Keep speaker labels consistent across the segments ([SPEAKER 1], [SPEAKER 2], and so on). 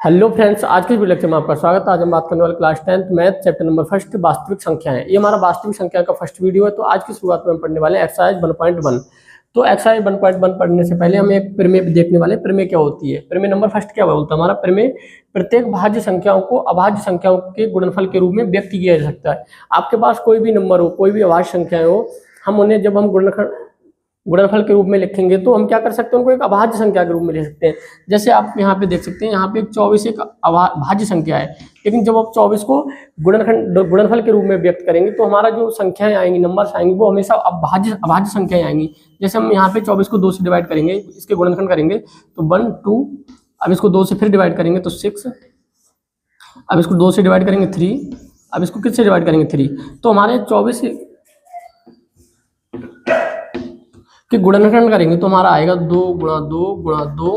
[SPEAKER 1] Hello friends, आज के video lecture में आपका स्वागत है। आज हम बात करने वाले class 10th math chapter number first वास्तविक संख्या है। ये हमारा वास्तविक संख्या का फर्स्ट वीडियो है। तो आज की शुरुआत में हम पढ़ने वाले हैं एक्सरसाइज 1.1। तो एक्सरसाइज 1.1 पढ़ने से पहले हम एक प्रमेय देखने वाले हैं। प्रमेय क्या होती है? प्रमेय नंबर फर्स्ट क्या बोलता है हमारा? प्रमेय प्रत्येक भाज्य संख्याओं को अभाज्य संख्याओं के गुणनफल के रूप में व्यक्त किया जा सकता है। आपके पास कोई भी नंबर हो, कोई भी अभाज्य संख्याएं हो, हम उन्हें जब हम गुणनफल के रूप में लिखेंगे तो हम क्या कर सकते हैं? उनको एक अभाज्य संख्या के रूप में लिख सकते हैं। जैसे आप यहाँ पे देख सकते हैं, यहाँ पे 24 एक भाज्य संख्या है, लेकिन जब आप 24 को गुणनफल के रूप में व्यक्त करेंगे तो हमारा जो संख्याएं आएंगी, नंबर्स आएंगी, वो हमेशा अभाज्य संख्याएं आएंगी। जैसे हम यहाँ पे 24 को 2 से डिवाइड करेंगे, इसके गुणनखंड करेंगे तो 1 2, अब इसको 2 से फिर डिवाइड करेंगे तो 6, अब इसको 2 से डिवाइड करेंगे 3, अब इसको किससे डिवाइड करेंगे 3। तो हमारे 24 कि गुणनखंड करेंगे तो हमारा आएगा 2 गुणा 2 गुणा 2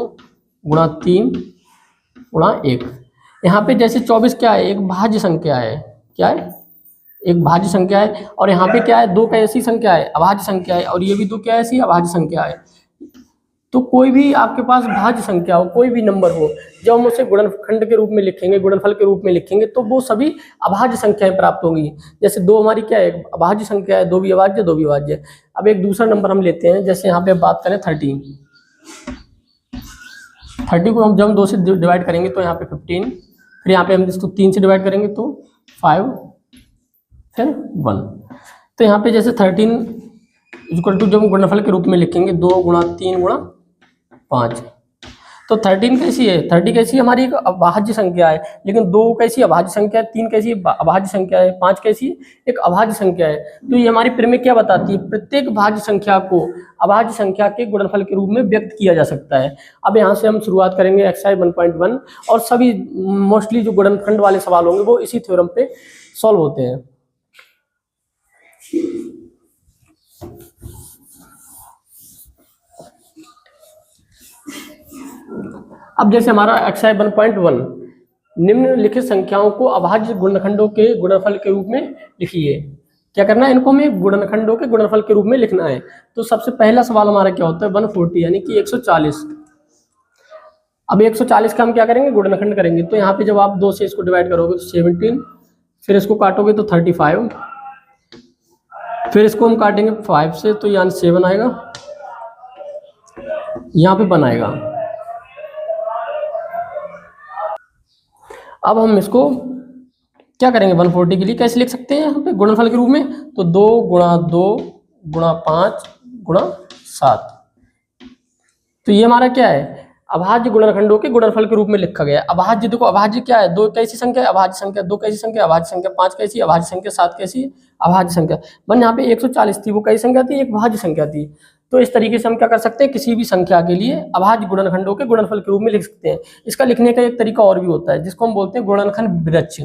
[SPEAKER 1] गुणा 3 गुणा 1। यहाँ पे जैसे 24 क्या है? एक भाज्य संख्या है। क्या है? एक भाज्य संख्या है। और यहाँ पे क्या है? 2 कैसी संख्या है? अभाज्य संख्या है। और ये भी 2 क्या ऐसी अभाज्य संख्या है। तो कोई भी आपके पास भाज्य संख्या हो, कोई भी नंबर हो, जब हम उसे गुणनखंड के रूप में लिखेंगे, गुणनफल के रूप में लिखेंगे तो वो सभी अभाज्य संख्याएं प्राप्त होंगी। जैसे 2 हमारी क्या है? अभाज्य संख्या है। 2 भी अभाज्य, 2 भी अभाज्य। अब एक दूसरा नंबर हम लेते हैं, जैसे यहाँ पे बात करें 30 को हम जब हम 2 से डिवाइड करेंगे तो यहाँ पे 15, फिर यहाँ पे हम इसको 3 से डिवाइड करेंगे तो 5, फिर 1। तो यहाँ पे जैसे 13 इक्वल टू जब हम गुणनफल के रूप में लिखेंगे 2 गुणा 3 गुणा 5। तो 13 कैसी है? 30 कैसी है? हमारी एक अभाज्य संख्या है। लेकिन 2 कैसी अभाज्य संख्या है, 3 कैसी अभाज्य संख्या है, 5 कैसी एक अभाज्य संख्या है। तो ये हमारी प्रमेय क्या बताती है? प्रत्येक भाज्य संख्या को अभाज्य संख्या के गुणनफल के रूप में व्यक्त किया जा सकता है। अब यहाँ से हम शुरुआत करेंगे एक्सरसाइज 1.1, और सभी मोस्टली जो गुणनखंड वाले सवाल होंगे वो इसी थ्योरम पे सॉल्व होते हैं। अब जैसे हमारा एक्सरसाइज 1.1, निम्नलिखित संख्याओं को अभाज्य गुणनखंडों के गुणनफल के रूप में लिखिए। क्या करना है? इनको हमें गुणनखंडों के गुणनफल के रूप में लिखना है। तो सबसे पहला सवाल हमारा क्या होता है? 140 यानी कि 140। अब 140 का हम क्या करेंगे? गुणनखंड करेंगे। तो यहाँ पे जब आप 2 से इसको डिवाइड करोगे तो 17, फिर इसको काटोगे तो 35, फिर इसको हम काटेंगे 5 से तो यहाँ 7 आएगा, यहाँ पे 1 आएगा। अब हम इसको क्या करेंगे? 140 के लिए कैसे लिख सकते हैं यहाँ पे गुणनफल के रूप में? तो 2 गुणा 2 गुणा 5 गुणा 7। तो ये हमारा क्या है? अभाज्य गुणनखंडों के गुणनफल के रूप में लिखा गया है। अभाज्य, देखो अभाज्य क्या है? 2 कैसी संख्या है? अभाज्य संख्या। 2 कैसी संख्या? अभाज्य संख्या। 5 कैसी? अभाज्य संख्या। 7 कैसी? अभाज्य संख्या। यहाँ पे 140 थी, वो कैसी संख्या थी? एक भाज्य संख्या थी। तो इस तरीके से हम क्या कर सकते हैं? किसी भी संख्या के लिए अभाज्य गुणनखंडों के गुणनफल के रूप में लिख सकते हैं। इसका लिखने का एक तरीका और भी होता है, जिसको हम बोलते हैं गुणनखंड वृक्ष।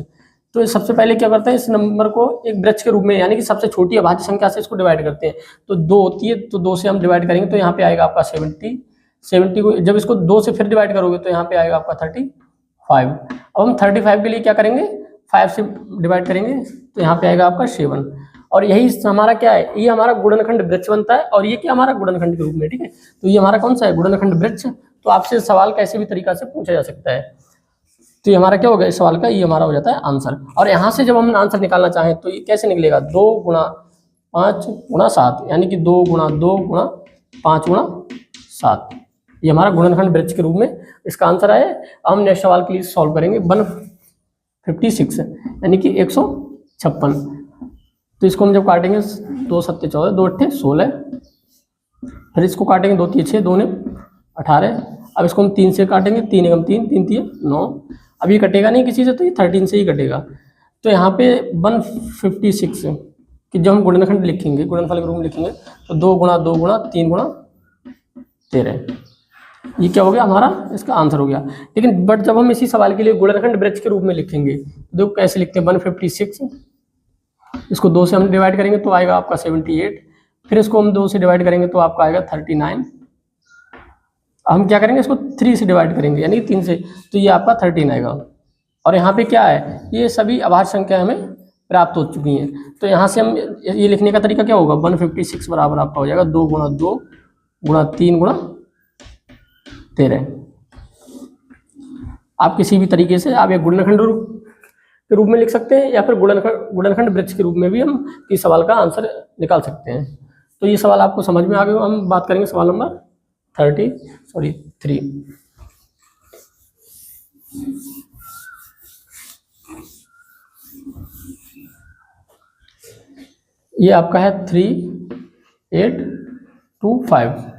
[SPEAKER 1] तो सबसे पहले क्या करते हैं? इस नंबर को एक वृक्ष के रूप में, यानी कि सबसे छोटी अभाज्य संख्या से इसको डिवाइड करते हैं। तो 2 होती है, तो 2 से हम डिवाइड करेंगे तो यहाँ पे आएगा आपका 70 को जब इसको 2 से फिर डिवाइड करोगे तो यहाँ पे आएगा आपका 35। अब हम 35 के लिए क्या करेंगे? 5 से डिवाइड करेंगे तो यहाँ पे आएगा आपका 7। और यही हमारा क्या है? ये हमारा गुणनखंड वृक्ष बनता है। और ये क्या हमारा गुणनखंड के रूप में, ठीक है। तो ये हमारा कौन सा है? गुणनखंड वृक्ष। तो आपसे सवाल कैसे भी तरीका से पूछा जा सकता है। तो ये हमारा क्या हो गया इस सवाल का? ये हमारा हो जाता है आंसर। और यहाँ से जब हम आंसर निकालना चाहें तो ये कैसे निकलेगा? 2 गुणा 5 गुणा 7, यानी कि 2 गुणा 2 गुणा 5 गुणा 7। ये हमारा गुणनखंड वृक्ष के रूप में इसका आंसर आया। अब हम नेक्स्ट सवाल के लिए सॉल्व करेंगे 156 यानी कि 156। तो इसको हम जब काटेंगे 2 7 14, 2 8 16, फिर इसको काटेंगे 2 3 6, 2 9 18। अब इसको हम 3 से काटेंगे, 3 एकम 3, 3 3 9। अब ये कटेगा नहीं किसी से, तो ये 13 से ही कटेगा। तो यहाँ पे 156 कि जब हम गुणनखंड लिखेंगे, गुणनफल के रूप में लिखेंगे तो 2 गुणा 2 गुणा 3 गुणा 13, ये क्या हो गया? हमारा इसका आंसर हो गया। लेकिन बट जब हम इसी सवाल के लिए गुणनखंड वृक्ष के रूप में लिखेंगे तो देखो कैसे लिखते हैं? 156, इसको 2 से हम डिवाइड करेंगे तो आएगा आपका 78, फिर इसको हम 2 से डिवाइड करेंगे तो आपका आएगा 39। हम क्या करेंगे? इसको 3 से डिवाइड करेंगे, यानी 3 से, तो ये आपका 13 आएगा। और यहाँ पे क्या है? ये सभी अभाज्य संख्या हमें प्राप्त हो चुकी हैं। तो यहाँ से हम ये लिखने का तरीका क्या होगा? 156 बराबर आपका हो जाएगा 2 गुणा 2 गुणा 3 गुणा 13। आप किसी भी तरीके से आप एक गुणनखंड के रूप में लिख सकते हैं या फिर गुणनखंड वृक्ष के रूप में भी हम इस सवाल का आंसर निकाल सकते हैं। तो ये सवाल आपको समझ में आ गया। हम बात करेंगे सवाल नंबर 3। ये आपका है 3, 8, 2, 5।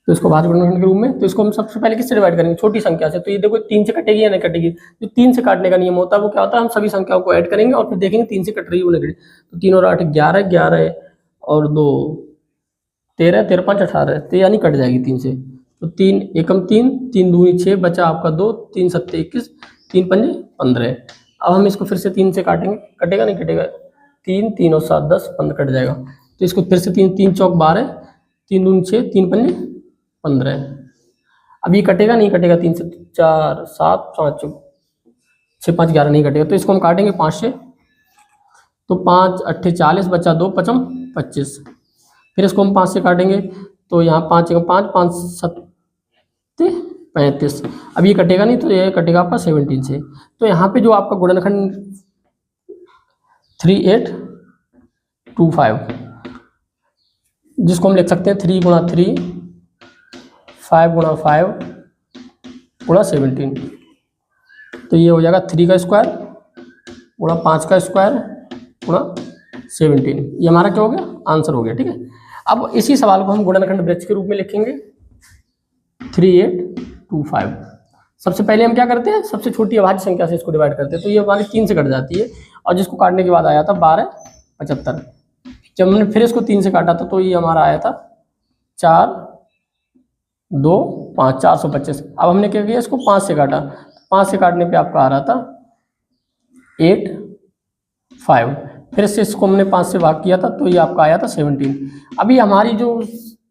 [SPEAKER 1] तो इसको भाज्य गुणनखंड के रूप में, तो इसको हम सबसे पहले किससे डिवाइड करेंगे? छोटी संख्या से। तो ये देखो 3 से कटेगी या नहीं कटेगी? जो 3 से काटने का नियम होता है वो क्या होता है, हम सभी संख्याओं को ऐड करेंगे और फिर देखेंगे 3 से कट रही है नहीं कट रही। तो 3 और 8 11, 11 और 2 13, 13 5 18, तो यानी कट जाएगी 3 से। तो 3 एकम 3, 3 दूनी 6, बचा आपका 2, 3 सत्ते 21, 3 पंजे 15। अब हम इसको फिर से 3 से काटेंगे, कटेगा नहीं कटेगा? 3, 3 और 7 10, 15 कट जाएगा। तो इसको फिर से 3, 3 चौक 12, 3 दूनी 6, 3 पंजे 15। अब ये कटेगा नहीं कटेगा? 3 से 4 7 5 6 5 11 नहीं कटेगा। तो इसको हम काटेंगे 5 से। तो 5 8 40, बचा 2 5 25। फिर इसको हम 5 से काटेंगे, तो यहाँ 5 5 5 7 35। अब ये कटेगा नहीं, तो ये कटेगा आपका 17 से। तो यहाँ पे जो आपका गुणनखंड 3 8 2 5, जिसको हम लिख सकते हैं 3 गुणा 3, 5 गुणा 5 गुणा 17। तो ये हो जाएगा 3 का स्क्वायर गुणा 5 का स्क्वायर गुणा 17। ये हमारा क्या हो गया? आंसर हो गया। ठीक है, अब इसी सवाल को हम गुणनखंड वृक्ष के रूप में लिखेंगे 3 8 2 5। सबसे पहले हम क्या करते हैं, सबसे छोटी अभाज्य संख्या से इसको डिवाइड करते हैं। तो ये हमारी 3 से कट जाती है और जिसको काटने के बाद आया था 12 75। जब हमने फिर इसको 3 से काटा था तो ये हमारा आया था 4 2 5 425। अब हमने क्या किया, इसको 5 से काटा। 5 से काटने पे आपका आ रहा था 8 5। फिर से इसको हमने 5 से भाग किया था तो ये आपका आया था 17। अभी हमारी जो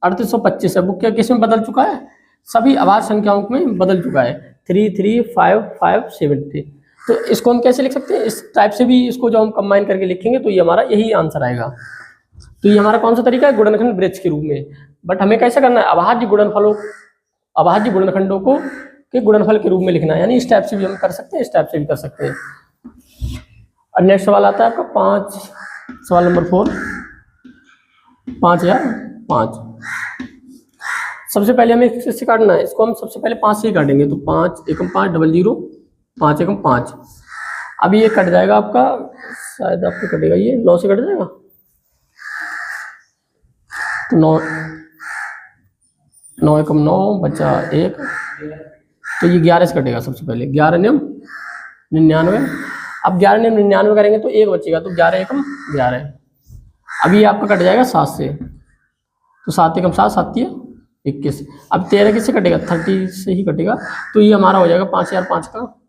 [SPEAKER 1] 3825 है वो क्या किस में बदल चुका है? सभी अभाज्य संख्याओं में बदल चुका है। 3 3 5 5 7। तो इसको हम कैसे लिख सकते हैं? इस टाइप से भी इसको जो हम कंबाइन करके लिखेंगे तो ये हमारा यही आंसर आएगा। तो ये हमारा कौन सा तरीका है? गुणनखंड वृक्ष के रूप में। बट हमें कैसे करना है? अभाज्य गुणनखंडों को के गुणनफल के रूप में लिखना है। यानी इस टाइप से भी हम कर सकते हैं, इस टाइप से भी कर सकते हैं। और नेक्स्ट सवाल आता है आपका सवाल नंबर 4, 5005। सबसे पहले हमें इससे काटना है। इसको हम सबसे पहले 5 से ही काटेंगे। तो 5 एकम 5 00, 5 एकम 5। अभी ये कट जाएगा आपका, शायद आपको कटेगा ये 9 से कट जाएगा। तो 9 एकम 9, बचा 1। तो ये 11 से कटेगा। सबसे पहले 11 नियम 99। अब 11 नियम 99 करेंगे तो 1 बचेगा। तो 11 एकम 11। अभी ये आपका कट जाएगा 7 से। तो 7 एकम 7, 7 21। अब 13 किससे कटेगा? 30 से ही कटेगा। तो ये हमारा हो जाएगा 5005 का।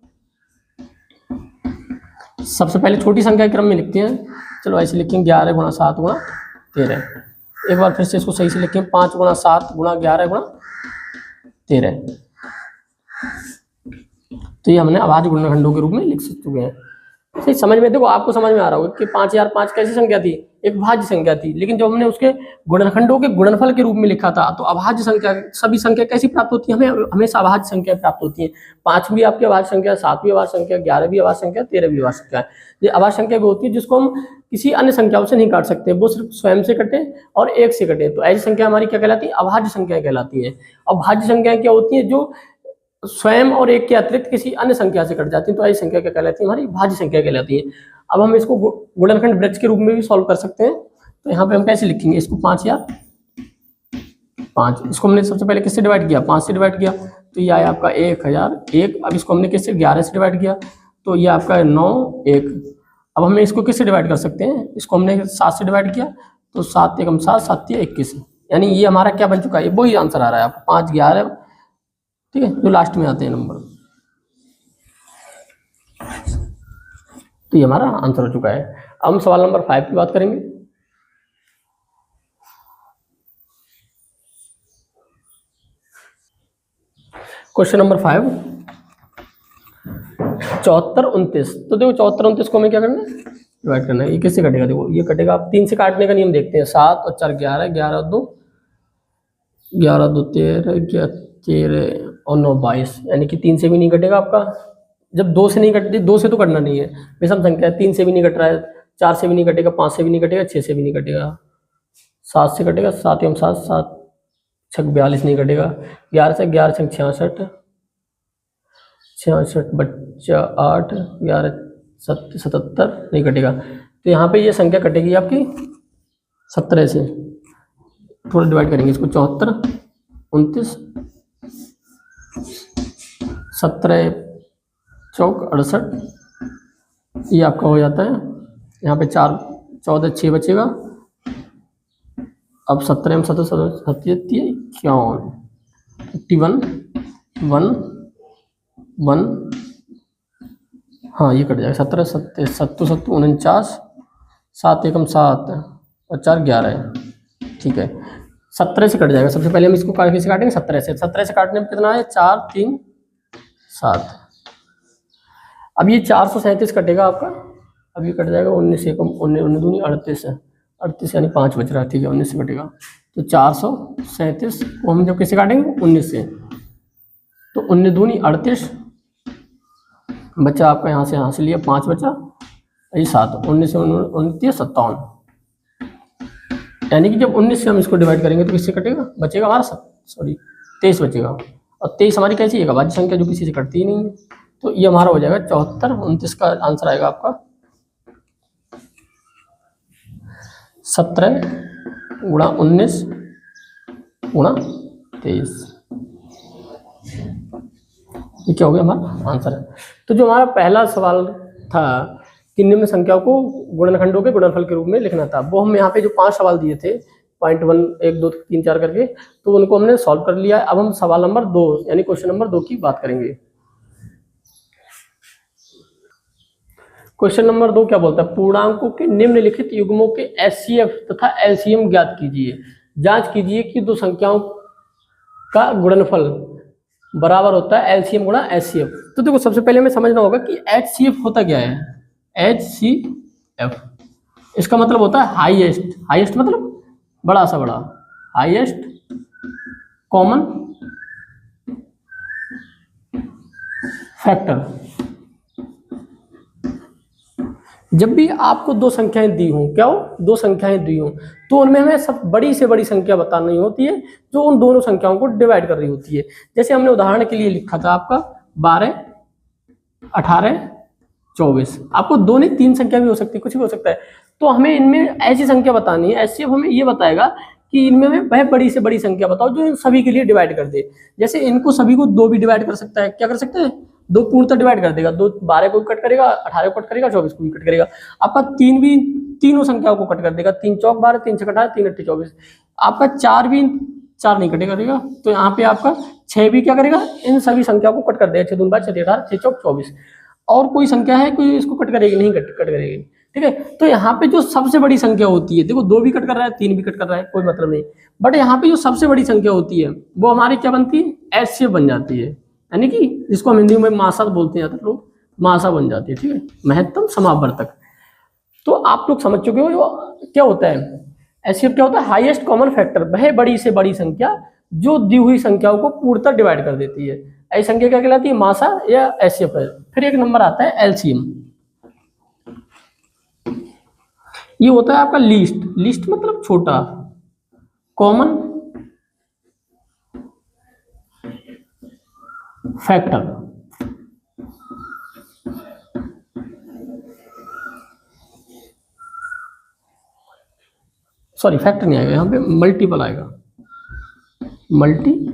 [SPEAKER 1] सबसे पहले छोटी संख्या के क्रम में लिखते हैं। चलो ऐसे लिखेंगे 11 गुणा 7 गुणा 13। एक बार फिर से इसको सही से लिखेंगे 5 गुणा 7 गुणा 11 गुणा 13। तो ये हमने अभाज्य गुणनखंडों के रूप में लिख चुके हैं। सही समझ में, देखो आपको समझ में आ रहा होगा कि 5005 कैसी संख्या थी? एक भाज्य संख्या थी। लेकिन जब हमने उसके गुणनखंडों के गुणनफल के रूप में लिखा था तो अभाज्य संख्या, सभी संख्या कैसी प्राप्त होती है? हमें हमेशा अभाज्य संख्या प्राप्त होती है। 5 भी आपकी अभाज्य संख्या, 7 भी अभाज्य संख्या, 11 भी अभाज्य संख्या, 13 भी अभाज्य संख्या है। ये अभाज्य संख्या भी होती है जिसको हम किसी अन्य संख्याओं से नहीं काट सकते, वो सिर्फ स्वयं से कटे और 1 से कटे। तो ऐसी संख्या हमारी क्या कहलाती है? अभाज्य संख्या कहलाती है। और भाज्य संख्या क्या होती है? जो स्वयं और 1 के अतिरिक्त किसी अन्य संख्या से कट जाती है। तो ऐसी संख्या क्या कहलाती है? हमारी भाज्य संख्या कहलाती है। अब हम इसको गुणनखंड वृक्ष के रूप में भी सॉल्व कर सकते हैं। तो यहाँ पे हम कैसे लिखेंगे इसको? 5005। इसको हमने सबसे पहले किससे डिवाइड किया? 5 से डिवाइड किया। तो ये आया आपका 1001। अब इसको हमने किससे? 11 से डिवाइड किया। तो ये आपका 9 1। अब हमें इसको किससे डिवाइड कर सकते हैं? इसको हमने 7 से डिवाइड किया। तो 7 एकम 7, 7 21। यानी ये हमारा क्या बन चुका है? वही आंसर आ रहा है आपको 5 11। ठीक है, जो लास्ट में आते हैं नंबर। तो ये हमारा आंसर हो चुका है। अब हम सवाल नंबर 5 की बात करेंगे। Question number 5, 74 29। तो देखो 74 29 को हमें क्या करना है? डिवाइड करना है। ये किससे कटेगा? देखो ये कटेगा। आप 3 से काटने का नियम देखते हैं। 7 और 4 11, 11 2 13, 13 और 9 22, यानी कि 3 से भी नहीं कटेगा आपका। जब 2 से नहीं कटती, 2 से तो कटना नहीं है, विषम संख्या है, 3 से भी नहीं कट रहा है, 4 से भी नहीं कटेगा, 5 से भी नहीं कटेगा, 6 से भी नहीं कटेगा, 7 से कटेगा, 7 एवं 7, 7 छक 42 नहीं कटेगा, 11 से 11 छक 66, 66 बच्चा 8, 11 77 नहीं कटेगा। तो यहाँ पे ये संख्या कटेगी आपकी 17 से, थोड़ा डिवाइड करेंगे इसको, 74 29 17 चौक 68, ये आपका हो जाता है। यहाँ पे 4 14 6 बचेगा। अब 17 में 17 57 51 1 1, हाँ ये कट जाएगा, 17 7 7 7 49, 7 एकम 7 और 4 11 है, ठीक है। 17 से कट जाएगा, सबसे पहले हम इसको कैसे काटेंगे, 17 से। 17 से काटने में कितना है, 4 3 7। अब ये 437 कटेगा आपका, अब ये कट जाएगा 19 एकम 19 दूनी 38 है, 38 यानी 5 बच रहा है, ठीक है, 19 से कटेगा। तो 437 को हम जब कैसे काटेंगे, 19 से, तो 19 दूनी 38 बच्चा आपका, यहाँ से लिया 5 बचा, ये 7, 19 से 29 57, यानी कि जब 19 से हम इसको डिवाइड करेंगे तो किससे कटेगा, बचेगा हमारा 23 बचेगा। और 23 हमारी कैसी है, अभाज्य संख्या जो किसी से कटती ही नहीं है। तो ये हमारा हो जाएगा 74, 29 का आंसर आएगा आपका 17 गुणा 19 गुणा 23, ये क्या हो गया हमारा आंसर है। तो जो हमारा पहला सवाल था कि निम्न संख्याओं को गुणनखंडों के गुणनफल के रूप में लिखना था, वो हम यहाँ पे जो 5 सवाल दिए थे, पॉइंट 1 1 2 3 4 करके, तो उनको हमने सॉल्व कर लिया है। अब हम सवाल नंबर 2 यानी क्वेश्चन नंबर 2 की बात करेंगे। क्वेश्चन नंबर 2 क्या बोलता है, पूर्णांकों के निम्नलिखित युग्मों के एचसीएफ तथा एलसीएम ज्ञात कीजिए। जांच कीजिए कि दो संख्याओं का गुणनफल बराबर होता है एलसीएम गुणा एचसीएफ। तो देखो सबसे पहले हमें समझना होगा कि एचसीएफ होता क्या है। एचसीएफ इसका मतलब होता है हाईएस्ट, हाईएस्ट मतलब बड़ा सा बड़ा, हाईएस्ट कॉमन फैक्टर। जब भी आपको दो संख्याएं दी हों, क्या हो, दो संख्याएं दी हों, तो उनमें हमें सब बड़ी से बड़ी संख्या बतानी होती है जो उन दोनों संख्याओं को डिवाइड कर रही होती है। जैसे हमने उदाहरण के लिए लिखा था आपका 12 18 24, आपको दो नहीं 3 संख्या भी हो सकती है, कुछ भी हो सकता है। तो हमें इनमें ऐसी संख्या बतानी है, ऐसे हमें ये बताएगा कि इनमें हमें वह बड़ी से बड़ी संख्या बताओ जो इन सभी के लिए डिवाइड कर दे। जैसे इनको सभी को 2 भी डिवाइड कर सकता है, क्या कर सकते हैं, 2 पूर्णतः डिवाइड कर देगा, 2 12 को कट करेगा, 18 को कट करेगा, 24 को भी कट करेगा। आपका 3 भी तीनों संख्याओं को कट कर देगा, 3 चौक 12, 3 छक 18, 3 अट्ठे 24। आपका 4 भी 4 नहीं कटेगा, तो यहाँ पे आपका 6 भी क्या करेगा, इन सभी संख्याओं को कट कर देगा, 6 दूनी 12, 6 18, 6 चौक 24। और कोई संख्या है कोई इसको कट करेगी नहीं, कट करेगी, ठीक है। तो यहाँ पे जो सबसे बड़ी संख्या होती है, देखो 2 भी कट कर रहा है, 3 भी कट कर रहा है, कोई मतलब नहीं, बट यहाँ पे जो सबसे बड़ी संख्या होती है वो हमारी क्या बनती है, एचसीएफ बन जाती है, यानी कि जिसको हम हिंदी में मासा बोलते हैं लोग, मासा बन जाती है, ठीक है, महत्तम समावर्तक। तो आप लोग समझ चुके हो क्या होता है एचसीएफ, क्या होता है, हाईएस्ट कॉमन फैक्टर, वह बड़ी से बड़ी संख्या जो दी हुई संख्याओं को पूर्णतः डिवाइड कर देती है। ऐसी संख्या क्या कहलाती है, मासा या एचसीएफ है। फिर एक नंबर आता है एलसीएम, ये होता है आपका लीस्ट, लीस्ट मतलब छोटा, कॉमन फैक्टर। सॉरी फैक्टर नहीं आएगा, यहाँ पे मल्टीपल आएगा, मल्टीपल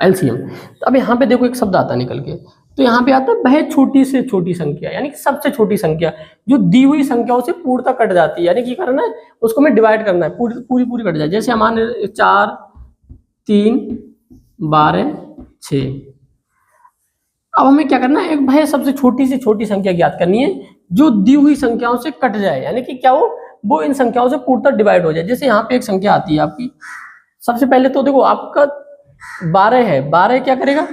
[SPEAKER 1] एलसीएम। तो अब यहाँ पे देखो एक शब्द आता है निकल के, तो यहाँ पे आता है वह छोटी से छोटी संख्या, यानी कि सबसे छोटी संख्या जो दी हुई संख्याओं से पूर्णतः कट जाती है, यानी कि करना है उसको हमें डिवाइड करना है, पूरी कट जाए। जैसे हमारे 4 3 12 6। अब हमें क्या करना है, एक भाई सबसे छोटी से छोटी संख्या ज्ञात करनी है जो दी हुई संख्याओं से कट जाए, यानी कि क्या हो, वो इन संख्याओं से पूर्णतः डिवाइड हो जाए। जैसे यहाँ पे एक संख्या आती है आपकी, सबसे पहले तो देखो आपका 12 है, 12 क्या करेगा,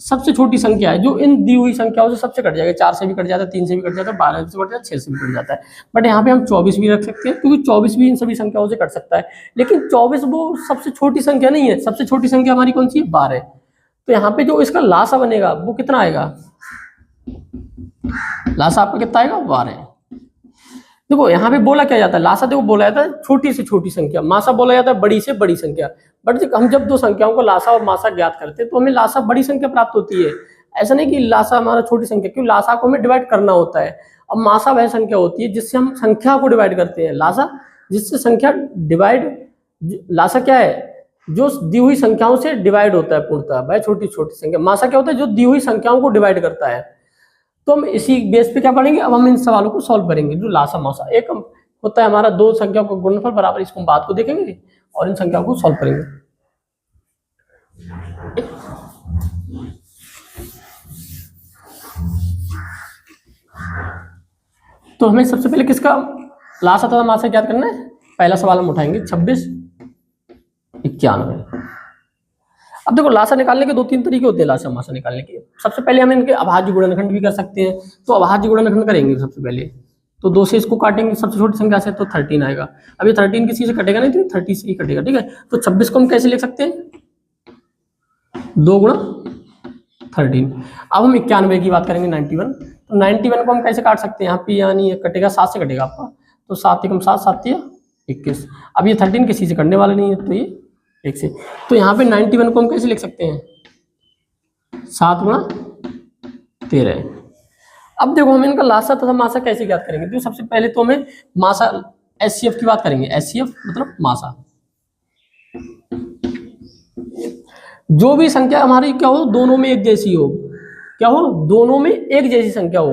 [SPEAKER 1] सबसे छोटी संख्या है जो इन दी हुई संख्याओं से सबसे कट जाएगा। 4 से भी कट जाता है, 3 से भी कट जाता है, 12 से कट जाता है, 6 से भी कट जाता है। बट यहाँ पे हम 24 भी रख सकते हैं, क्योंकि 24 भी इन सभी संख्याओं से कट सकता है। लेकिन 24 वो सबसे छोटी संख्या नहीं है, सबसे छोटी संख्या हमारी कौन सी है? 12। तो यहाँ पे जो इसका लासा बनेगा वो कितना आएगा? लासा आपका कितना आएगा? 12। देखो यहाँ पे बोला क्या जाता है, लासा देखो बोला जाता है छोटी से छोटी संख्या, मासा बोला जाता है बड़ी से बड़ी संख्या। बट हम जब दो संख्याओं को लासा और मासा ज्ञात करते हैं तो हमें लासा बड़ी संख्या प्राप्त होती है। ऐसा नहीं कि लासा हमारा छोटी संख्या, क्यों? लासा को हमें डिवाइड करना होता है। अब मासा वह संख्या होती है जिससे हम संख्या को डिवाइड करते हैं। लासा जिससे संख्या डिवाइड, लासा क्या है? जो दी हुई संख्याओं से डिवाइड होता है पूर्णतः, वह छोटी छोटी संख्या। मासा क्या होता है? जो दी हुई संख्याओं को डिवाइड करता है। तो हम इसी बेस पे क्या पढ़ेंगे, अब हम इन सवालों को सॉल्व करेंगे। जो लासा मासा एक होता है हमारा दो संख्याओं का गुणनफल बराबर, इसको हम बात को देखेंगे और इन संख्याओं को सॉल्व करेंगे। तो हमें सबसे पहले किसका लासा तथा मासा ज्ञात करना है? पहला सवाल हम उठाएंगे 26 91। अब देखो लासा निकालने के 2-3 तरीके होते हैं लासा मासा निकालने के। सबसे पहले हम इनके अभाज्य गुणनखंड भी कर सकते हैं। तो अभाज्य गुणनखंड करेंगे सबसे पहले, तो 2 से इसको काटेंगे सबसे छोटी संख्या से, तो 13 आएगा। अब ये 13 किसी से कटेगा नहीं, तो 30 से ही कटेगा। ठीक है, तो 26 को हम कैसे लिख सकते हैं? 2 गुणा 13। अब हम 91 की बात करेंगे 91। तो 91 को हम कैसे काट सकते हैं? यहाँ पे यानी कटेगा 7 से कटेगा आपका, तो 7 एकम 7, 7 या 21। अब ये 13 किसी से कटने वाला नहीं है, तो ये 1 से। तो यहाँ पे 91 को हम कैसे लिख सकते हैं? 7 गुणा 13। अब देखो हम इनका लासा तथा मासा कैसे ज्ञात करेंगे? तो सबसे पहले तो हमें मासा एचसीएफ की बात करेंगे। एचसीएफ मतलब मासा, जो भी संख्या हमारी क्या हो, दोनों में एक जैसी हो। क्या हो? दोनों में एक जैसी संख्या हो,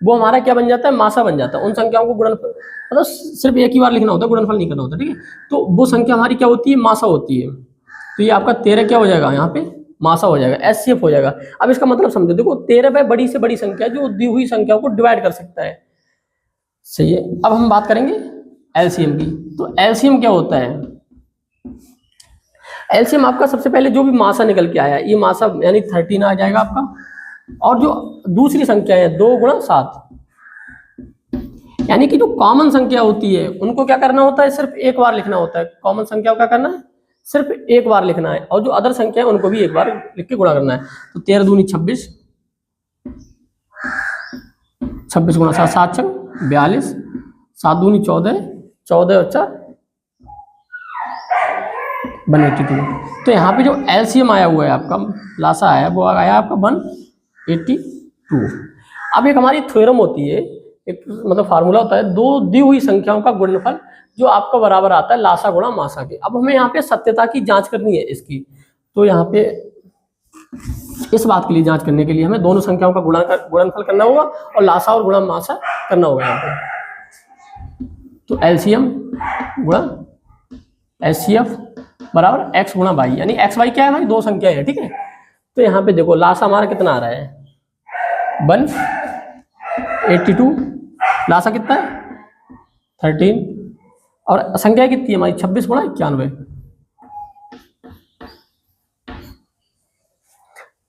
[SPEAKER 1] वो हमारा क्या बन जाता है? मासा बन जाता है। उन संख्याओं को गुणनफल मतलब सिर्फ एक ही बार लिखना होता है, गुणनफल नहीं करना होता। ठीक है, तो वो संख्या हमारी क्या होती है? मासा होती है। तो ये आपका 13 क्या हो जाएगा? यहाँ पे मासा हो जाएगा, एचसीएफ हो जाएगा। अब इसका मतलब समझो, देखो 13 वह बड़ी से बड़ी संख्या जो दी हुई संख्याओं को डिवाइड कर सकता है। सही है। अब हम बात करेंगे एलसीएम की। तो एलसीएम क्या होता है? एलसीएम आपका सबसे पहले जो भी मासा निकल के आया, ये मासा यानी 13 आ जाएगा आपका, और जो दूसरी संख्या है 2 गुणा 7, यानी कि जो कॉमन संख्या होती है उनको क्या करना होता है? सिर्फ एक बार लिखना होता है। कॉमन संख्या को क्या करना है? सिर्फ एक बार लिखना है, और जो अदर संख्या है उनको भी एक बार लिख के गुणा करना है। तो 13 दूनी 26, 26 गुणा 7, 7 छंग 42, 7 दूनी 14, 14 और 4 182। तो यहाँ पे जो एलसीएम आया हुआ है आपका, लासा आया, वो आया आपका 182। अब एक हमारी थ्योरम होती है, एक मतलब फार्मूला होता है, दो दी हुई संख्याओं का गुणनफल जो आपका बराबर आता है लासा गुणा मासा के। अब हमें यहाँ पे सत्यता की जांच करनी है इसकी। तो यहाँ पे इस बात के लिए जांच करने के लिए हमें दोनों संख्याओं का गुणनफल करना होगा और लासा और गुणा मासा करना होगा यहाँ पे। तो एलसीएम गुणा एचसीएफ बराबर एक्स गुणा वाई, यानी एक्स वाई क्या है भाई? दो संख्या है। ठीक है, तो यहाँ पे देखो लासा हमारा कितना आ रहा है? 182, लासा कितना है? 13, और संख्या कितनी है हमारी? 26 गुणा 91।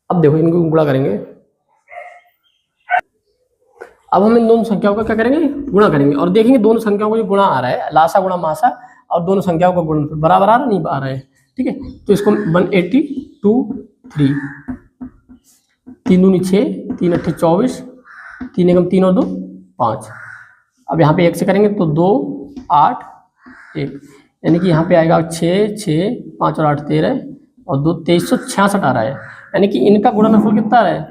[SPEAKER 1] अब देखो इनको गुणा करेंगे। अब हम इन दोनों संख्याओं का क्या करेंगे? गुणा करेंगे, और देखेंगे दोनों संख्याओं को जो गुणा आ रहा है, लासा गुणा मासा, और दोनों संख्याओं का गुणनफल बराबर आ रहा है, नहीं आ रहा है। ठीक है, तो इसको 182 3 दूनी 6, 3 अट्ठे 24, 3 एकम 3 और 2 5। अब यहाँ पे 1 से करेंगे तो 2 8 1, यानी कि यहाँ पे आएगा 6 6 5 और 8 13 और 2 2366 आ रहा है। यानी कि इनका गुणनफल कितना आ रहा है?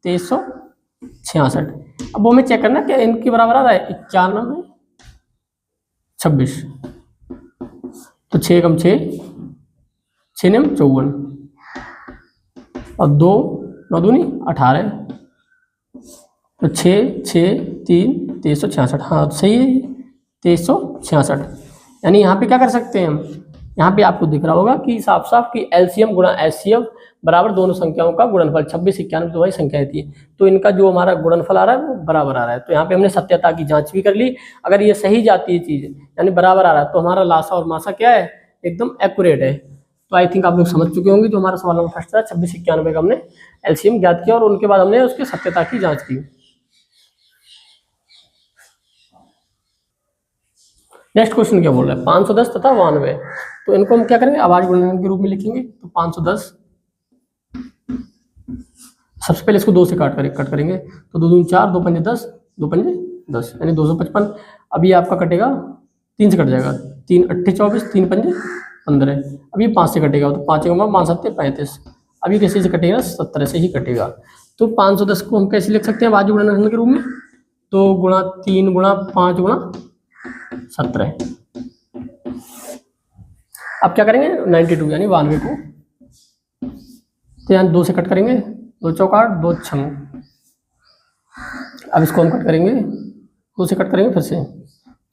[SPEAKER 1] 2366। अब वो हमें चेक करना है कि इनके बराबर आ रहा है 91 26। तो 6 एकम 6, 6 नेम 54 और 2 9 दूनी 18, तो 6 6 3 2366। हाँ सही है, 2366। यानी यहाँ पे क्या कर सकते हैं हम? यहाँ पे आपको दिख रहा होगा कि साफ साफ कि एलसीएम गुणा एचसीएफ बराबर दोनों संख्याओं का गुणनफल। 26 91 तो वही संख्या थी, तो इनका जो हमारा गुणनफल आ रहा है वो बराबर आ रहा है। तो यहाँ पे हमने सत्यता की जांच भी कर ली। अगर ये सही जाती है चीज़, यानी बराबर आ रहा है, तो हमारा लासा और मासा क्या है? एकदम एक्यूरेट है। तो आई थिंक आप लोग समझ चुके होंगे। जो हमारा सवाल नंबर फर्स्ट था 2691 का हमने एलसीएम ज्ञात किया और उनके बाद हमने उसकी सत्यता की जांच की। नेक्स्ट क्वेश्चन क्या बोल रहा है, 510 तथा 92, तो इनको हम क्या करेंगे, अभाज्य गुणनखंड के रूप में लिखेंगे। तो 510, सबसे पहले इसको 2 से कट करेंगे, तो 2 दूनी 4, 2 पंजे 10, 2 पंजे 10 यानी 255। अभी आपका कटेगा 3 से कट जाएगा, 3 अट्ठे 24, 3 पंजे 15। अभी 5 से कटेगा, तो 5 5 7 35। अभी कैसे से कटेगा, 17 से ही कटेगा। तो 510 को हम कैसे लिख सकते हैं अभाज्य गुणनखंड के रूप में, 2 गुणा 3 गुणा 5 गुणा 17। अब क्या करेंगे, 92 यानी 92 को, तो यहाँ 2 से कट करेंगे, 2 चौक 8, 2 छंग। अब इसको हम कट करेंगे, 2 से कट करेंगे फिर से,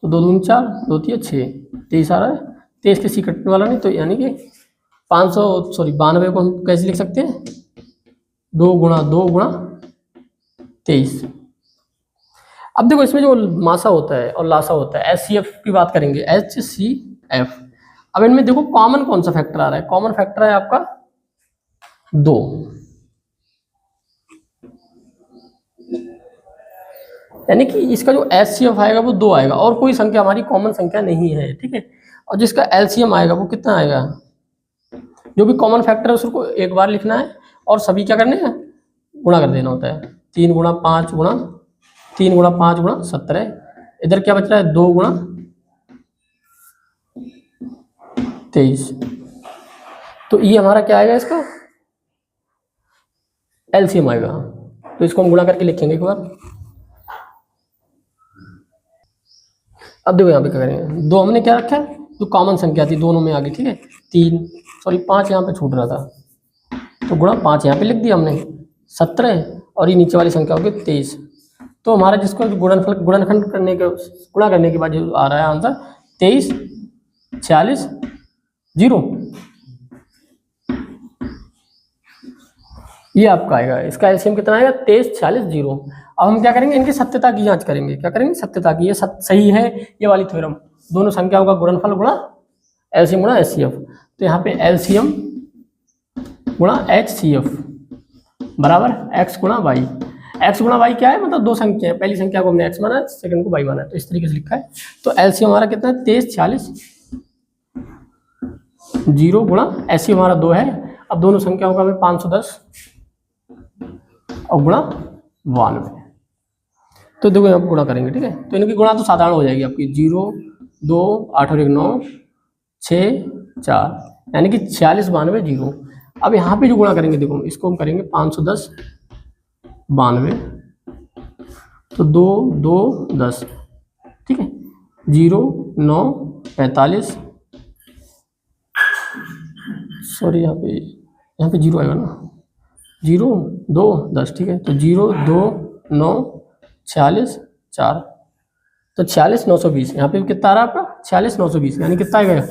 [SPEAKER 1] तो 2 दूनी 4, 2 3 6, 23 आ रहा है, 23 के सी कटने वाला नहीं, तो यानी कि 92 को हम कैसे लिख सकते हैं, 2 गुणा 23। अब देखो इसमें जो मासा होता है और लासा होता है, HCF की बात करेंगे, HCF। अब इनमें देखो कॉमन कौन सा फैक्टर आ रहा है, कॉमन फैक्टर है आपका 2, यानी कि इसका जो HCF आएगा वो 2 आएगा और कोई संख्या हमारी कॉमन संख्या नहीं है, ठीक है। और जिसका LCM आएगा वो कितना आएगा, जो भी कॉमन फैक्टर है उसको एक बार लिखना है और सभी क्या करने हैं, गुणा कर देना होता है। 3 गुणा 5 गुणा 17। इधर क्या बच रहा है, 2 गुणा 23। तो ये हमारा क्या आएगा, इसका LCM आएगा। तो इसको हम गुणा करके लिखेंगे एक बार। अब देखो यहाँ पे क्या करेंगे, 2 हमने क्या रखा है, जो कॉमन संख्या थी दोनों में आगे, ठीक है। 5 यहाँ पे छूट रहा था, तो गुणा 5 यहाँ पे लिख दिया हमने, 17 और ये नीचे वाली संख्या होगी 23। तो हमारा जिसको गुणनखंड करने के गुणा करने के बाद जो आ रहा है आंसर 23 46 0, ये आपका आएगा। इसका एलसीएम कितना आएगा, 23 46 0। अब हम क्या करेंगे, इनकी सत्यता की जांच करेंगे। क्या करेंगे, सत्यता की, ये सही है ये वाली थ्योरम, दोनों संख्याओं का गुणनफल गुणा एलसीएम गुणा एचसीएफ। तो यहाँ पे एलसीएम गुणा एचसीएफ बराबर एक्स गुणा वाई। एक्स गुणा वाई क्या है, मतलब 2 संख्या है, पहली संख्या को हमने एक्स माना है, सेकंड को वाई माना है, तो इस तरीके से लिखा है। तो एलसीएम हमारा कितना है, 23 46 0 गुणा एचसीएफ हमारा 2 है। अब दोनों संख्याओं का हमें 510 और गुणा 92। तो देखो यहाँ गुणा करेंगे, ठीक है। तो इनकी गुणा तो साधारण हो जाएगी आपकी, 0 2 8 और 1 9 6 4 यानी कि 46 92 0। अब यहाँ पे जो गुणा करेंगे, देखो इसको हम करेंगे 510 92, तो 2 2 10, ठीक है। 0 9 45, सॉरी यहाँ पे 0 आएगा ना, 0 2 10, ठीक है। तो 0 2 9 46 4, तो 46 920। यहाँ पे कितना आ रहा है आपका, 46 920, यानी कितना आएगा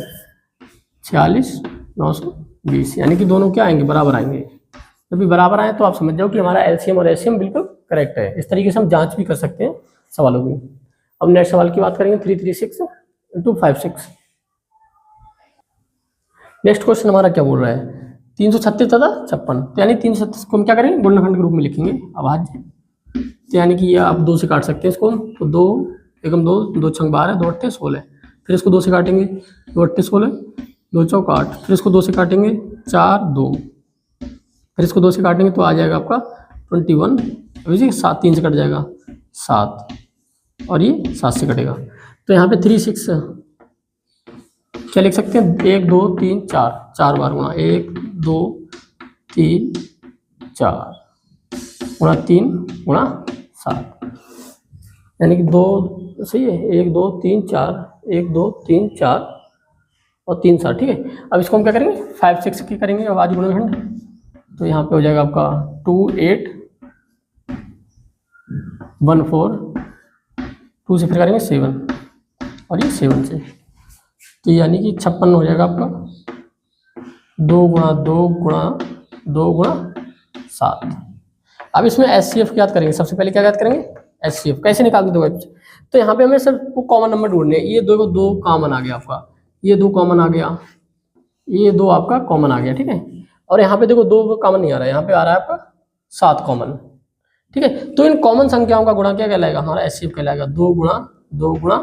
[SPEAKER 1] 46 920, यानी कि दोनों क्या आएंगे, बराबर आएंगे। जब भी बराबर आए तो आप समझ जाओ कि हमारा एलसीएम और एचसीएम बिल्कुल करेक्ट है। इस तरीके से हम जांच भी कर सकते हैं सवालों की। अब नेक्स्ट सवाल की बात करेंगे, 336 × 56। नेक्स्ट क्वेश्चन हमारा क्या बोल रहा है, 336 तथा 56, तो यानी 336 को हम क्या करेंगे, गुणनखंड के रूप में लिखेंगे अभाज्य। तो यानी कि ये आप 2 से काट सकते हैं इसको, तो 2 एकम 2 2 छंग 12 2 8 16, फिर इसको 2 से काटेंगे, 2 8 16 2 चौक 8, फिर इसको 2 से काटेंगे 4 2, फिर इसको 2 से काटेंगे तो आ जाएगा आपका 21, अभी 7 3 से कट जाएगा 7 और ये 7 से कटेगा। तो यहाँ पे 36 क्या लिख सकते हैं, 1 2 3 4 4 बार गुणा 1 2 3 4 गुणा 3 गुणा 7, यानी कि 2 सही है, 1 2 3 4 1 2 3 4 और 3 7, ठीक है। अब इसको हम क्या करेंगे, 5 6 की करेंगे अभाज्य गुणनखंड। तो यहाँ पे हो जाएगा आपका 2 8 1 4, 2 से फिर करेंगे 7 और ये 7 से, तो यानी कि 56 हो जाएगा आपका 2 गुणा 2 गुणा 2 गुणा 7। अब इसमें एचसीएफ याद करेंगे, सबसे पहले क्या याद करेंगे, एचसीएफ कैसे निकालते दो। तो यहाँ पे हमें सिर्फ कॉमन नंबर ढूंढने हैं। ये दो कॉमन आ गया आपका, ये 2 कॉमन आ गया, ये 2 आपका कॉमन आ गया, ठीक है। और यहाँ पे देखो 2 कॉमन नहीं आ रहा है, यहाँ पे आ रहा है आपका 7 कॉमन, ठीक है। तो इन कॉमन संख्याओं का गुणा क्या कहलाएगा, हमारा एचसीएफ कहलाएगा 2 गुणा 2 गुणा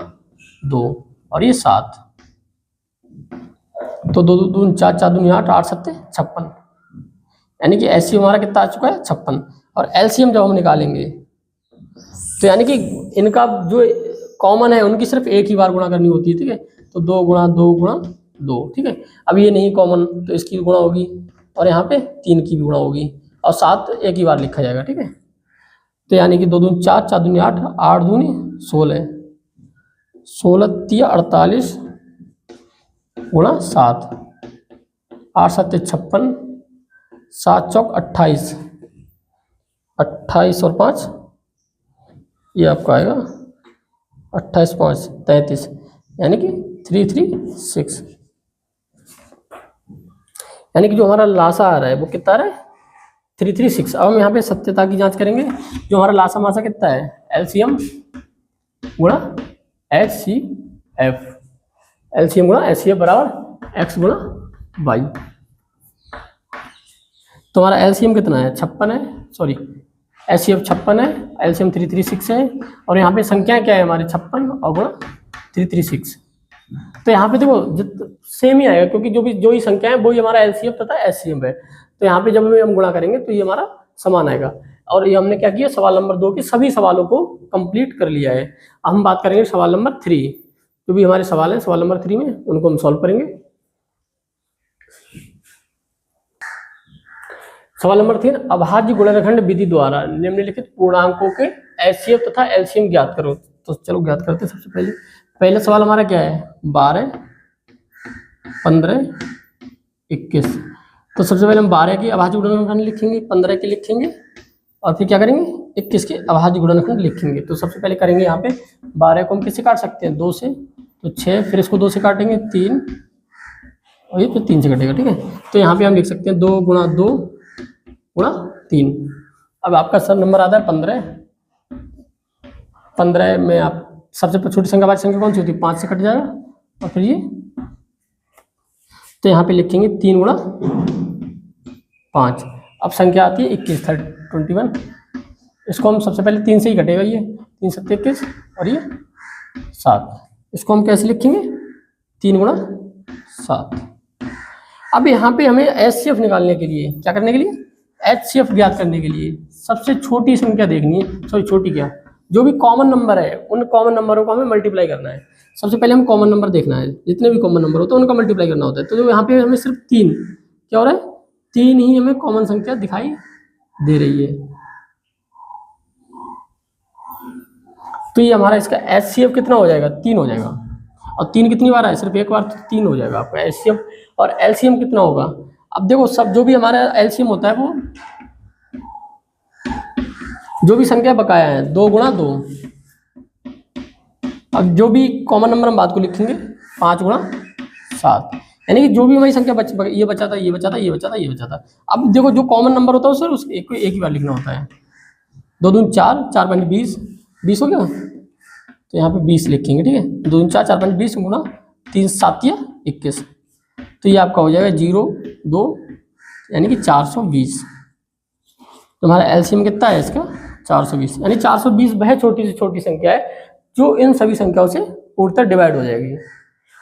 [SPEAKER 1] 2, और ये 7, तो 2 2 4 4 2 8 8 7 56, यानी कि एचसीएफ हमारा कितना आ चुका है 56। और एलसीएम जब हम निकालेंगे तो यानी कि इनका जो कॉमन है उनकी सिर्फ एक ही बार गुणा करनी होती है, ठीक है। तो 2 गुणा 2 गुणा 2, ठीक है। अब ये नहीं कॉमन तो इसकी गुणा होगी, और यहाँ पे 3 की भी गुणा होगी, और 7 एक ही बार लिखा जाएगा, ठीक है। तो यानी कि 2 दूनी 4 4 दूनी 8 8 दूनी 16 16 3 48 गुणा 7 8 7 56 7 चौक 28 28 और 5 ये आपका आएगा 28 5 33, यानी कि 336, यानी कि जो हमारा लासा आ रहा है वो कितना आ रहा है 336। अब हम यहाँ पे सत्यता की जांच करेंगे, जो हमारा लासा मासा कितना है एलसीएम गुणा एचसीएफ, एलसीएम गुणा एचसीएफ बराबर एक्स गुणा वाई। तो हमारा एलसीएम कितना है 56 है, सॉरी एचसीएफ 56 है, एलसीएम 336 है, और यहाँ पे संख्या क्या है हमारे 56 और गुणा 336। तो यहाँ पे देखो सेम ही आएगा, क्योंकि जो ही संख्या है वो ही हमारा एलसीएम तथा एचसीएफ है। तो यहाँ पे जब हम गुणा करेंगे तो ये हमारा समान आएगा। और ये हमने क्या किया, सवाल नंबर 2 के सभी सवालों को कंप्लीट कर लिया है। अब हम बात करेंगे सवाल नंबर 3, जो भी हमारे सवाल है सवाल नंबर 3 में, उनको हम सॉल्व करेंगे। सवाल नंबर 3, अभाज्य गुणनखंड विधि द्वारा निम्नलिखित पूर्णांकों के एचसीएफ तथा एलसीएम ज्ञात करो। तो चलो ज्ञात करते हैं। सबसे पहले सवाल हमारा क्या है 12 15 21। तो सबसे पहले हम 12 की अभाज्य गुणनखंड लिखेंगे, 15 की लिखेंगे, और फिर क्या करेंगे 21 के अभाज्य गुणनखंड लिखेंगे। तो सबसे पहले करेंगे यहाँ पे 12 को हम किससे काट सकते हैं 2 से, तो 6, फिर इसको 2 से काटेंगे 3, और ये फिर 3 से कटेगा, ठीक है। तो यहाँ पे हम लिख सकते हैं 2 गुणा 2 गुणा 3। अब आपका सर नंबर आता है 15। 15 में आप सबसे छोटी संख्या वाली संख्या कौन सी होती है 5 से कट जाएगा, और फिर ये, तो यहाँ पे लिखेंगे 3 गुणा 5। अब संख्या आती है 21 21। इसको हम सबसे पहले 3 से ही कटेगा, ये 3 7 21, और ये 7। इसको हम कैसे लिखेंगे 3 गुणा 7। अब यहाँ पे हमें एचसीएफ निकालने के लिए क्या करने के लिए, एचसीएफ ज्ञात करने के लिए सबसे छोटी संख्या देखनी है, सॉरी छोटी क्या, जो भी कॉमन नंबर है उन कॉमन नंबरों को हमें मल्टीप्लाई करना है। सबसे पहले हम कॉमन नंबर देखना है, जितने भी कॉमन नंबर होते हैं उनका मल्टीप्लाई करना होता है। तो जो यहाँ पे हमें सिर्फ 3 क्या हो रहा है, 3 ही हमें कॉमन संख्या दिखाई दे रही है। तो ये हमारा इसका एचसीएफ कितना हो जाएगा 3 हो जाएगा, और 3 कितनी बार है सिर्फ एक बार, तो 3 हो जाएगा आपका एचसीएफ। और एलसीएम कितना होगा, अब देखो सब जो भी हमारा एलसीएम होता है वो जो भी संख्या बकाया है 2 गुणा 2। अब जो भी कॉमन नंबर हम बात को लिखेंगे 5 गुणा 7, यानी कि जो भी हमारी संख्या ये बचा था ये बचा था ये बचा था ये बचा था। अब देखो जो कॉमन नंबर होता है सर उसको एक ही बार लिखना होता है। 2 दूनी 4 4 5 20 20 हो गया, तो यहाँ पे 20 लिखेंगे, ठीक है। 2 दूनी 4 4 5 20 गुणा 3 7 या 21, तो ये आपका हो जाएगा 0 2, यानी कि 420। तो हमारा एलसीएम कितना है इसका 420, यानी 420 वह छोटी से छोटी संख्या है जो इन सभी संख्याओं से पूर्णतः डिवाइड हो जाएगी।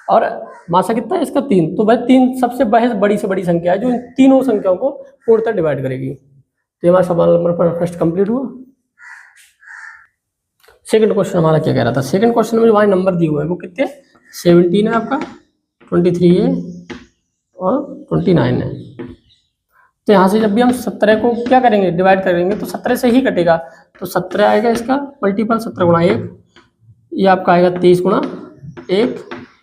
[SPEAKER 1] और मासा कितना है इसका 3, तो वह 3 सबसे बड़ी से बड़ी संख्या है जो इन तीनों संख्याओं को पूर्णतः डिवाइड करेगी। तो हमारा सवाल नंबर फर्स्ट कंप्लीट हुआ। सेकंड क्वेश्चन हमारा क्या कह रहा था, सेकंड क्वेश्चन में जो हमारे नंबर दिए हुए हैं वो कितने 17 है आपका, 23 है और 29 है। तो यहाँ से जब भी हम 17 को क्या करेंगे डिवाइड करेंगे तो 17 से ही कटेगा, तो 17 आएगा इसका मल्टीपल 17 गुणा 1, ये आपका आएगा 23 गुणा 1,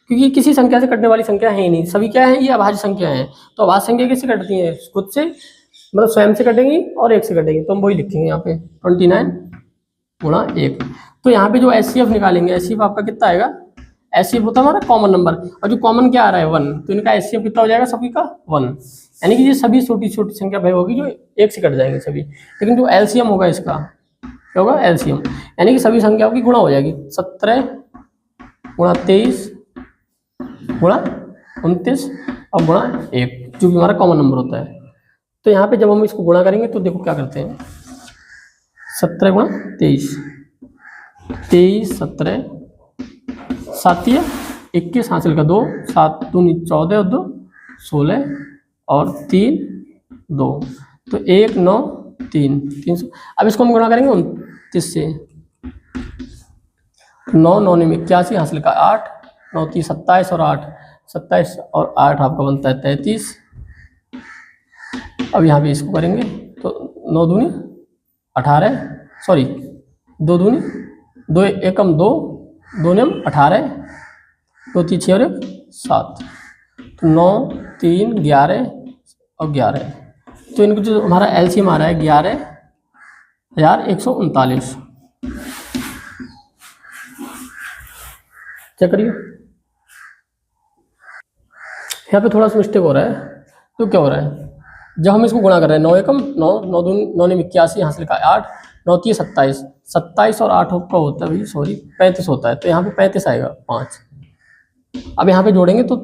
[SPEAKER 1] क्योंकि किसी संख्या से कटने वाली संख्या है ही नहीं, सभी क्या है ये अभाज्य संख्या है। तो अभाज्य संख्या किससे कटती है खुद से, मतलब स्वयं से कटेंगी और 1 से कटेंगी, तो हम वही लिखेंगे यहाँ पे 29 गुणा 1। तो यहाँ पे जो एचसीएफ निकालेंगे, एचसीएफ आपका कितना आएगा, एचसीएफ होता है हमारा कॉमन नंबर, और जो कॉमन क्या आ रहा है 1, तो इनका एचसीएफ कितना हो जाएगा सभी का 1, यानी कि ये सभी छोटी छोटी संख्या भाई होगी जो 1 से कट जाएंगे सभी। लेकिन जो एलसीएम होगा इसका क्या होगा एलसीएम, यानी कि सभी संख्याओं की गुणा हो जाएगी, 17 गुणा 23 गुणा 29, और गुणा 1 जो भी हमारा कॉमन नंबर होता है। तो यहाँ पे जब हम इसको गुणा करेंगे तो देखो क्या करते हैं, 17 गुणा 23, 23 17 7 21 हासिल का 2, 7 दूनी 14 और 2 16 और 3 2, तो 1 9 3 300। अब इसको हम गुणा करेंगे 29 से, 9 9 में 81 हासिल का 8, 9 3 27 और 8 27 और 8 आपका बनता है 33। अब यहाँ पे इसको करेंगे तो 9 दूनी 18, सॉरी 2 दूनी 2 एकम 2, 2 नियम 18, 2 3 6 और 1 7, तो 9 3 11 और 11, तो इनको जो हमारा एलसीएम आ रहा है 11,139। क्या करिए, यहाँ पे थोड़ा सा मिस्टेक हो रहा है। तो क्या हो रहा है, जब हम इसको गुणा कर रहे हैं 9 एकम 9, 9 दूनी 9 ने 81 हासिल का 8, 9 3 27, 27 और 8 का होता है भाई, सॉरी 35 होता है, तो यहाँ पे 35 आएगा 5। अब यहाँ पे जोड़ेंगे तो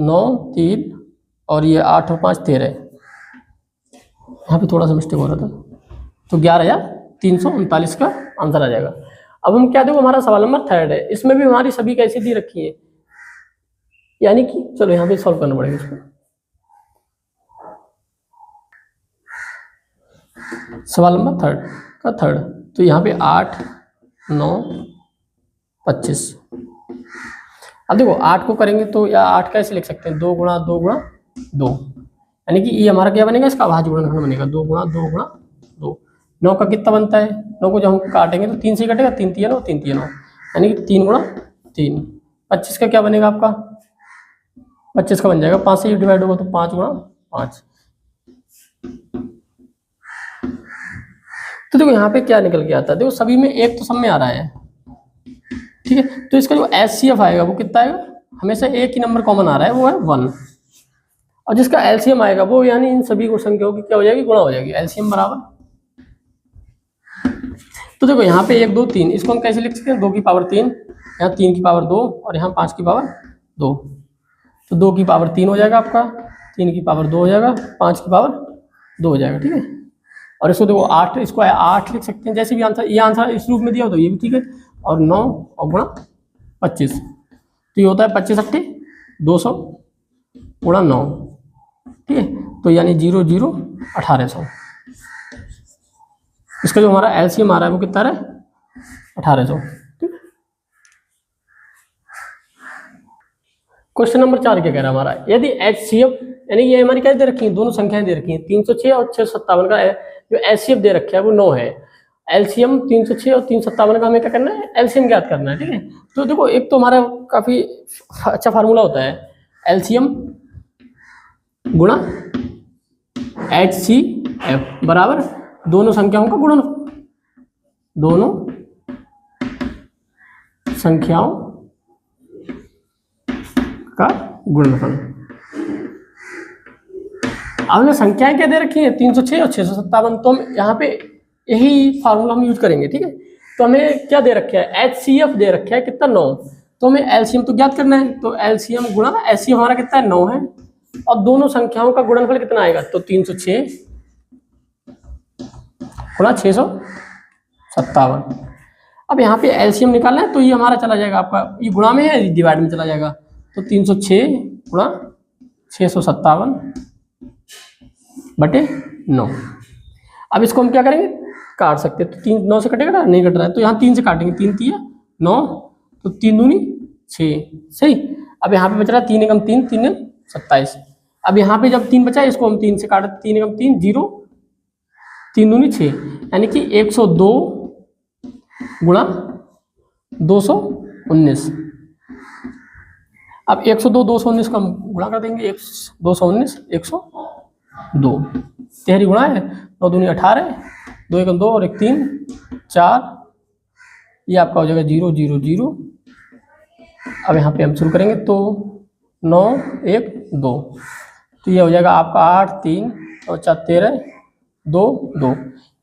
[SPEAKER 1] 9 3 और ये 8 और 5 13, यहाँ पे थोड़ा सा मिस्टेक हो रहा था, तो 11,339 का आंसर आ जाएगा। अब हम क्या देखो, हमारा सवाल नंबर 3 है, इसमें भी हमारी सभी कैसी दी रखी है, यानी कि चलो यहाँ पे सॉल्व करना पड़ेगा इसको। सवाल नंबर 3 का 3, तो यहाँ पे 8 9 25। अब देखो 8 को करेंगे तो या 8 कैसे लिख सकते हैं, 2 गुणा 2 गुणा 2, यानी कि ये हमारा क्या बनेगा, इसका अभाज्य गुणनखंड बनेगा 2 गुणा 2 गुणा 2। 9 का कितना बनता है, 9 को जब हम काटेंगे तो 3 से कटेगा, 3 3 9 3 3 9, यानी कि 3 गुणा 3। 25 का क्या बनेगा आपका, 25 का बन जाएगा 5 से डिवाइड होगा तो 5 गुणा 5। तो देखो यहाँ पे क्या निकल के आता है, देखो सभी में एक तो सब में आ रहा है, ठीक है, तो इसका जो एचसीएफ आएगा वो कितना आएगा, हमेशा एक ही नंबर कॉमन आ रहा है वो है 1, और जिसका एलसीएम आएगा वो यानी इन सभी को संख्याओं की क्या हो जाएगी, गुणा हो जाएगी, एलसीएम बराबर। तो देखो यहाँ पे 1 2 3, इसको हम कैसे लिख सकते हैं, 2 की पावर 3, यहाँ 3 की पावर 2 और यहाँ 5 की पावर 2, तो 2 की पावर 3 हो जाएगा आपका, 3 की पावर 2 हो जाएगा, 5 की पावर 2 हो जाएगा, ठीक है। और इसको देखो 8, इसको 8 लिख सकते हैं, जैसे भी आंसर, ये आंसर इस रूप में दिया हो तो ये भी ठीक है, और 9 और गुणा 25, तो ये होता है 25 8 200 गुणा 9, ठीक है, तो यानी 0 0 1800। इसका जो हमारा एलसीएम आ रहा है वो कितना है, 1800, ठीक है। क्वेश्चन नंबर 4 क्या कह रहा है हमारा, यदि एचसीएफ, यानी ये हमारी क्या दे रखी है, दोनों संख्याएं दे रखी हैं, 306 और 657 का जो एचसीएफ दे रखा है वो 9 है, एलसीएम 306 और 357 का हमें क्या करना है, एलसीएम ज्ञात करना है, ठीक है। तो देखो एक तो हमारा काफी अच्छा फार्मूला होता है, एलसीएम गुणा एचसीएफ बराबर दोनों संख्याओं का गुणन, दोनों संख्याओं का गुणनफल। अब हमने संख्याएं क्या दे रखी है, 306 और 657, तो हम यहाँ पे यही फार्मूला हम यूज करेंगे, ठीक है। तो हमें क्या दे रखा है, एचसीएफ दे रखा है कितना 9, तो हमें एलसीएम तो ज्ञात करना है, तो एलसीएम गुणा एचसीएफ हमारा कितना है 9 है, और दोनों संख्याओं का गुणनफल कितना आएगा, तो 306 गुणा 657। अब यहाँ पे एलसीएम निकालना है तो ये हमारा चला जाएगा आपका, ये गुणा में है डिवाइड में चला जाएगा, तो 306 गुणा 657 बटे 9। अब इसको हम क्या करेंगे, काट सकते हैं, तो 3 9 से कटेगा ना, नहीं कट रहा है, तो यहाँ 3 से काटेंगे, 3 3 9, तो 3 दूनी 6, सही। अब यहाँ पे बच रहा है 3 एकम 3 3 27। अब यहाँ पे जब 3 बचा है इसको हम 3 से काटे, 3 एकम 3 0, 3 दूनी 6, यानी कि 102 गुणा 219। अब 102 219 का गुणा कर देंगे, 219 102, 13 गुणा है, 9 दूनी 18, 2 एकम 2 और 1 3 4, ये आपका हो जाएगा 0 0 0। अब यहाँ पे हम शुरू करेंगे तो 9 1 2, तो ये हो जाएगा आपका 8 3 और 4 13 2 2,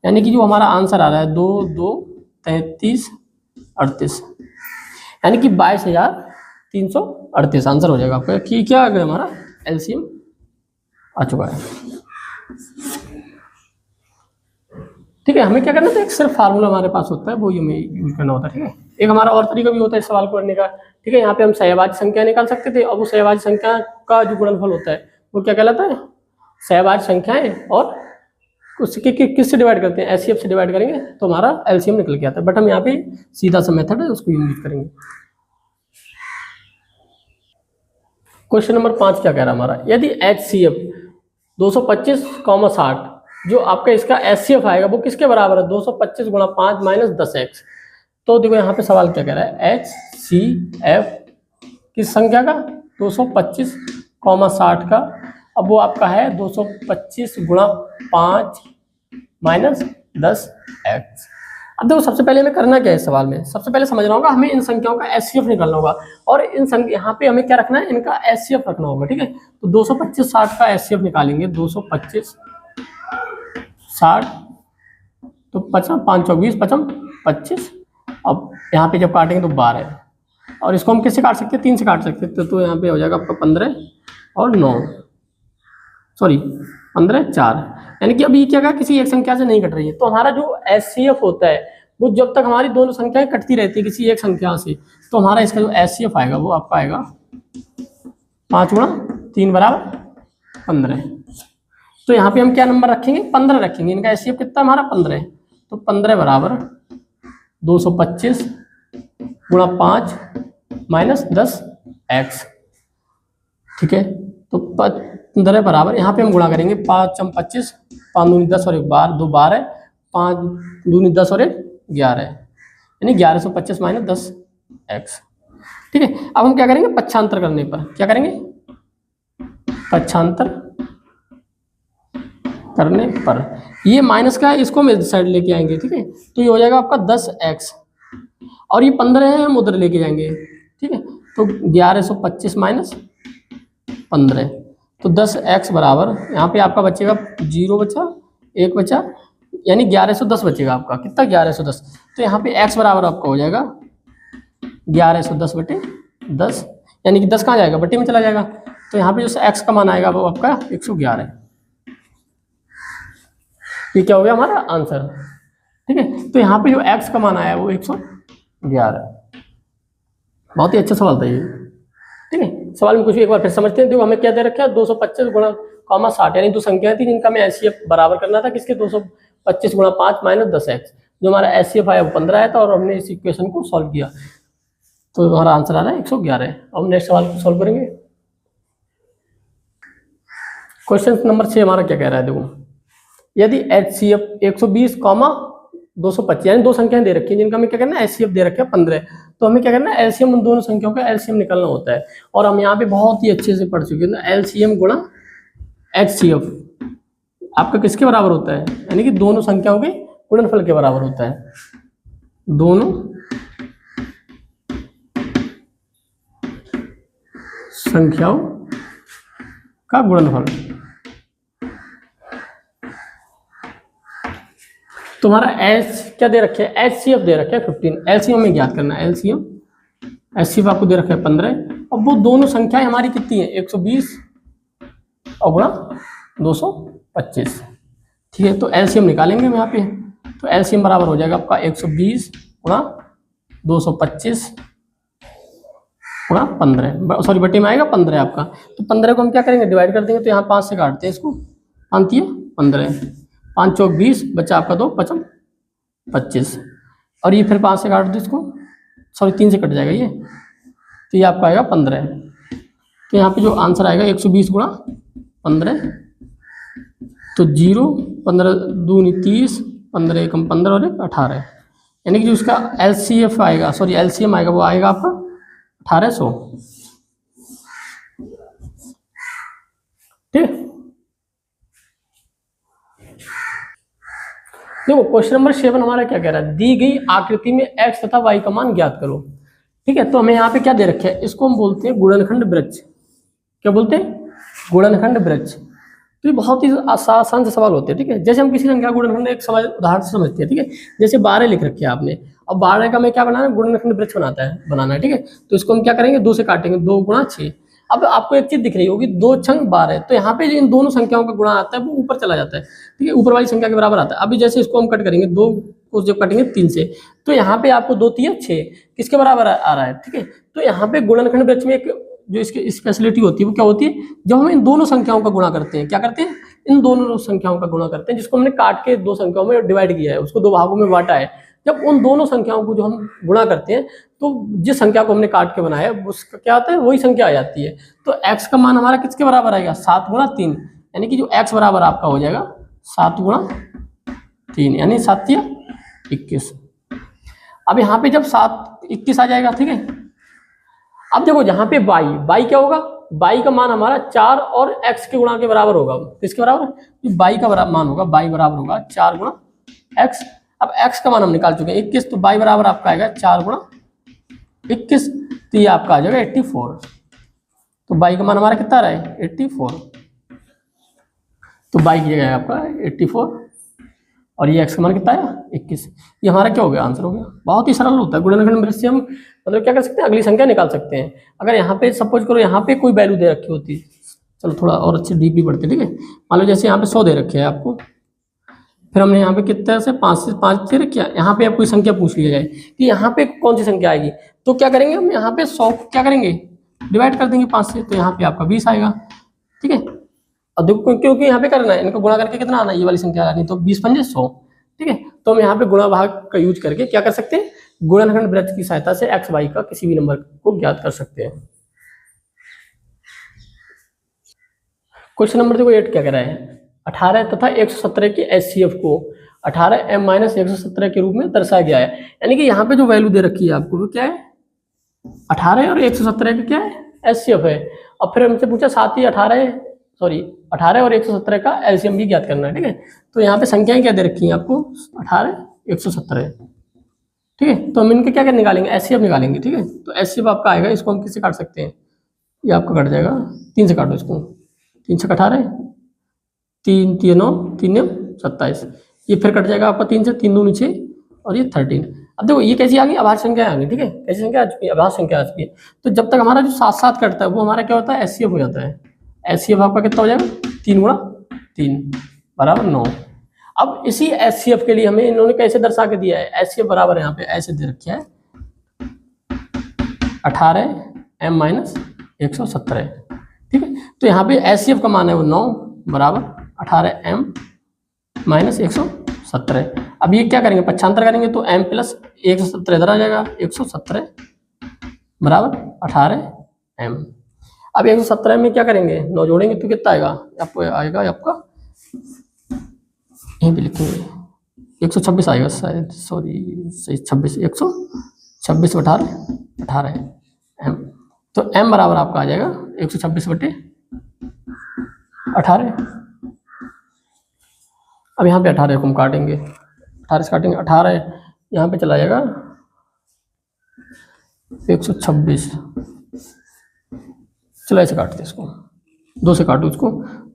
[SPEAKER 1] यानी कि जो हमारा आंसर आ रहा है 2 2 33 38, यानी कि 22,338 आंसर हो जाएगा आपका। क्या आ गया हमारा एलसीएम आ चुका है। ठीक है, हमें क्या करना था, एक सिर्फ फार्मूला हमारे पास होता है, वो हमें यूज करना होता है। ठीक है, एक हमारा और तरीका भी होता है इस सवाल को करने का। ठीक है, यहाँ पे हम सहभाज्य संख्या निकाल सकते थे, और वो सहभाज्य संख्या का जो गुणनफल होता है वो क्या कहलाता है, सहभाज्य संख्याएं, और उसके किससे डिवाइड करते हैं, एचसीएफ से डिवाइड करेंगे तो हमारा एलसीएम निकल के आता है। बट हम यहाँ पे सीधा सा मेथड है उसको यूज करेंगे। क्वेश्चन नंबर 5 क्या कह रहा है हमारा, यदि एचसीएफ 225,60 जो आपका इसका एचसीएफ आएगा वो किसके बराबर है, 225 गुणा 5 माइनस 10x। तो देखो यहाँ पे सवाल क्या कह रहा है, एचसीएफ किस संख्या का, 225,60 का। अब वो आपका है 225 गुणा 5 माइनस 10x। अब देखो सबसे पहले हमें करना क्या है इस सवाल में, सबसे पहले समझना होगा हमें इन संख्याओं का एचसीएफ निकालना होगा, और इन संख्या यहाँ पे हमें क्या रखना है, इनका एचसीएफ रखना होगा। ठीक है, तो 225,60 का एचसीएफ निकालेंगे, 225,60 तो 5 5 24 55 25। अब यहाँ पे जब काटेंगे तो 12, और इसको हम किससे काट सकते हैं, 3 से काट सकते हैं। तो यहाँ पे हो जाएगा आपका 15 और 9, सॉरी 15 4, यानी कि अभी क्या कहा, किसी एक संख्या से नहीं कट रही है। तो हमारा जो एचसीएफ होता है वो जब तक हमारी दोनों संख्याएं कटती रहती है किसी एक संख्या से, तो हमारा इसका जो एचसीएफ आएगा वो आपका आएगा 5 गुणा 3 बराबर 15। तो यहाँ पे हम क्या नंबर रखेंगे, 15 रखेंगे। इनका एचसीएफ कितना हमारा 15 है, तो 15 बराबर 225 गुणा 5 माइनस 10x। ठीक है, तो 15 बराबर यहाँ पे हम गुणा करेंगे, 5 × 25, 5 दूनी 10 और 1 12, 2 12, 5 दूनी 10 और 1 11, यानी 1125 माइनस 10x। ठीक है, अब हम क्या करेंगे, पक्षांतर करने पर क्या करेंगे, पक्षांतर करने पर ये माइनस का है, इसको हम इस साइड लेके आएंगे। ठीक है, तो ये हो जाएगा आपका 10x, और ये 15 है हम उधर लेके जाएंगे। ठीक है, तो 1125 माइनस 15, तो 10x बराबर यहाँ पे आपका बचेगा 0 बचा 1 बचा, यानी 1110 बचेगा आपका, कितना 1110। तो यहाँ पे x बराबर आपका हो जाएगा 1110 बटे 10, यानी कि 10 कहाँ जाएगा, बटे में चला जाएगा। तो यहाँ पे जो x का मान आएगा वो आपका 111। ये क्या हो गया हमारा आंसर। ठीक है, तो यहाँ पे जो x का मान आया वो 111। बहुत ही अच्छा सवाल था ये। ठीक है, सवाल में कुछ भी एक बार फिर समझते हैं। देखो हमें क्या दे रखा है, 225 गुणा 60, यानी दो संख्याएं थी जिनका हमें एचसीएफ बराबर करना था किसके, 225 गुणा 5 माइनस 10x। जो हमारा एचसीएफ आया वो 15 आया था, और हमने इस इक्वेशन को सॉल्व किया, तो हमारा आंसर आ रहा है 111। अब नेक्स्ट सवाल को सॉल्व करेंगे। क्वेश्चन नंबर 6 हमारा क्या कह रहा है, देखो यदि एचसीएफ 120, 225, यानी दो संख्याएं दे रखी हैं जिनका हमें क्या करना है, एचसीएफ दे रखा है 15, तो हमें क्या करना है, एलसीएम उन दोनों संख्याओं का एलसीएम निकालना होता है। और हम यहाँ पे बहुत ही अच्छे से पढ़ चुके हैं, एलसीएम गुणा एचसीएफ आपका किसके बराबर होता है, यानी कि दोनों संख्याओं के गुणनफल के बराबर होता है, दोनों संख्याओं का गुणनफल। तुम्हारा एच क्या दे रखे है, एचसीएफ दे रखे है 15, एलसीएम में ज्ञात करना है, एलसीएम एचसीएफ आपको दे रखा है 15। अब वो दोनों संख्याएं हमारी कितनी है, 120 और गुणा 225। ठीक है, तो एलसीएम निकालेंगे हम यहाँ पे, तो एलसीएम बराबर हो जाएगा आपका 120 गुणा 225 गुणा 15, सॉरी बटे में आएगा 15 आपका। तो 15 को हम क्या करेंगे, डिवाइड कर देंगे, तो यहाँ 5 से काटते हैं इसको, 5 × 15, 5 × 20 बचा आपका 2 5 25, और ये फिर 5 से काट दो इसको, सॉरी 3 से कट जाएगा ये, तो ये आपका आएगा 15। तो यहाँ पे जो आंसर आएगा 120 गुणा 15, तो 0 15 दूनी 30, 15 एकम 15 और 1 18, यानी कि जो उसका एलसीएफ आएगा, सॉरी एलसीएम आएगा वो आएगा आपका 1800। ठीक है, देखो क्वेश्चन नंबर 7 हमारा क्या कह रहा है, दी गई आकृति में x तथा y का मान ज्ञात करो। ठीक है, तो हमें यहाँ पे क्या दे रखे है, इसको हम बोलते हैं गुणनखंड वृक्ष। क्या बोलते हैं, गुणनखंड वृक्ष। तो ये बहुत ही आसान से सवाल होते हैं। ठीक है, जैसे हम किसी संख्या गुणनखंड एक सवाल उदाहरण से समझते हैं। ठीक है, जैसे 12 लिख रखे है आपने, अब 12 का हमें क्या बनाना है, गुणनखंड वृक्ष बनाना है। ठीक है, तो इसको हम क्या करेंगे, 2 से काटेंगे, 2 गुणा 6, अब आपको एक चीज दिख रही होगी, 2 छंग 12 है, तो यहाँ पे इन दोनों संख्याओं का गुणा आता है वो ऊपर चला जाता है, ठीक है, ऊपर वाली संख्या के बराबर आता है। अभी जैसे इसको हम कट करेंगे, 2 को जब कटेंगे 3 से, तो यहाँ पे आपको 2 3 6 किसके बराबर आ रहा है, ठीक है। तो यहाँ पे गुणनखंड वृक्ष में एक जो इसकी स्पेशलिटी होती है वो क्या होती है, जब हम इन दोनों संख्याओं का गुणा करते हैं, क्या करते हैं, इन दोनों संख्याओं का गुणा करते हैं, जिसको हमने काट के 2 संख्याओं में डिवाइड किया है, उसको 2 भागों में बांटा है। जब उन दोनों संख्याओं को जो हम गुणा करते हैं, तो जिस संख्या को हमने काट के बनाया है उसका क्या आता है, वही संख्या आ जाती है। तो x का मान हमारा किसके बराबर आएगा, 7 गुणा 3, यानी कि जो x बराबर आपका हो जाएगा 7 गुणा 3, यानी 7 या 21। अब यहाँ पे जब 7 21 आ जाएगा, ठीक है। अब देखो यहाँ पे y क्या होगा, y का मान हमारा 4 और x के गुणा के बराबर होगा। किसके बराबर, y का मान होगा, y बराबर होगा 4 गुणा x। अब x का मान हम निकाल चुके हैं 21, तो y बराबर आपका आएगा 4 गुणा 21, तो ये आपका आ जाएगा 84। तो y का मान हमारा कितना आ रहा है, 84। तो y की जगह है आपका 84 और ये x का मान कितना आया, 21। ये हमारा क्या हो गया, आंसर हो गया। बहुत ही सरल होता है गुणनखंड वृक्ष से हम मतलब क्या कर सकते हैं, अगली संख्या निकाल सकते हैं। अगर यहाँ पे सपोज करो यहाँ पे कोई वैल्यू दे रखी होती, चलो थोड़ा और अच्छे डीपली पढ़ते, ठीक है। मान लो जैसे यहाँ पे 100 दे रखे है आपको, फिर हमने यहाँ पे कितने से 5 से रखा, यहाँ पे आप कोई संख्या पूछ लिया जाए कि यहाँ पे कौन सी संख्या आएगी, तो क्या करेंगे हम यहाँ पे 100 क्या करेंगे, डिवाइड कर देंगे 5 से, तो यहाँ पे आपका 20 आएगा, ठीक है। और देखो क्योंकि यहाँ पे करना है, इनको गुणा करके कितना आना है, ये वाली संख्या आनी, तो 20 पंजे 100, ठीक है। तो हम यहाँ पे गुणा भाग का यूज करके क्या कर सकते हैं, गुणनखंड वृत्त की सहायता से x y का किसी भी नंबर को ज्ञात कर सकते हैं। क्वेश्चन नंबर देखो 8 क्या कह रहा है, 18 तथा 117 के HCF को 18m-117 के रूप में दर्शाया गया है। यानी कि यहाँ पे जो वैल्यू दे रखी है आपको वो क्या है, 18 और 117 का क्या है, HCF है। और फिर हमसे पूछा साथ ही 18 और 117 का LCM भी ज्ञात करना है, ठीक है। तो यहाँ पे संख्याएं क्या दे रखी हैं आपको, 18 117, ठीक है। तो हम इनके क्या क्या निकालेंगे, HCF निकालेंगे, ठीक है। तो HCF आपका आएगा, इसको हम किससे काट सकते हैं, ये आपका कट जाएगा 3 से, काटो इसको, 3 से 18, 3 3 9 3 9 27, ये फिर कट जाएगा आपका 3 से, 3 2 6 और ये 13। अब देखो ये कैसी आ गई, अभाज्य संख्या आ गई, ठीक है। कैसी संख्या आ चुकी है, अभाज्य संख्या आ चुकी है। तो जब तक हमारा जो साथ साथ कटता है वो हमारा क्या होता है, HCF हो जाता है। HCF आपका कितना हो जाएगा, 3 गुणा 3 बराबर 9। अब इसी HCF के लिए हमें इन्होंने कैसे दर्शा के दिया है, HCF बराबर यहाँ पे ऐसे दे रखा है 18m-117, ठीक है। तो यहाँ पे HCF का मान है वो 9 बराबर 18m-117। अब ये क्या करेंगे, पक्षांतर करेंगे, तो m प्लस 117 इधर आ जाएगा, 117 बराबर 18m। अब 117 में क्या करेंगे, 9 जोड़ेंगे तो कितना आएगा, आपको आएगा आपका, यहीं पे लिखेंगे 126 आएगा शायद, सॉरी 26, 126 18 18m। तो m बराबर आपका आ जाएगा 126/18। अब यहाँ पे 18 को हम काटेंगे, 18 से काटेंगे, 18 यहाँ पे चला जाएगा 126, चलो ऐसे काटते हैं इसको, 2 से काटो इसको,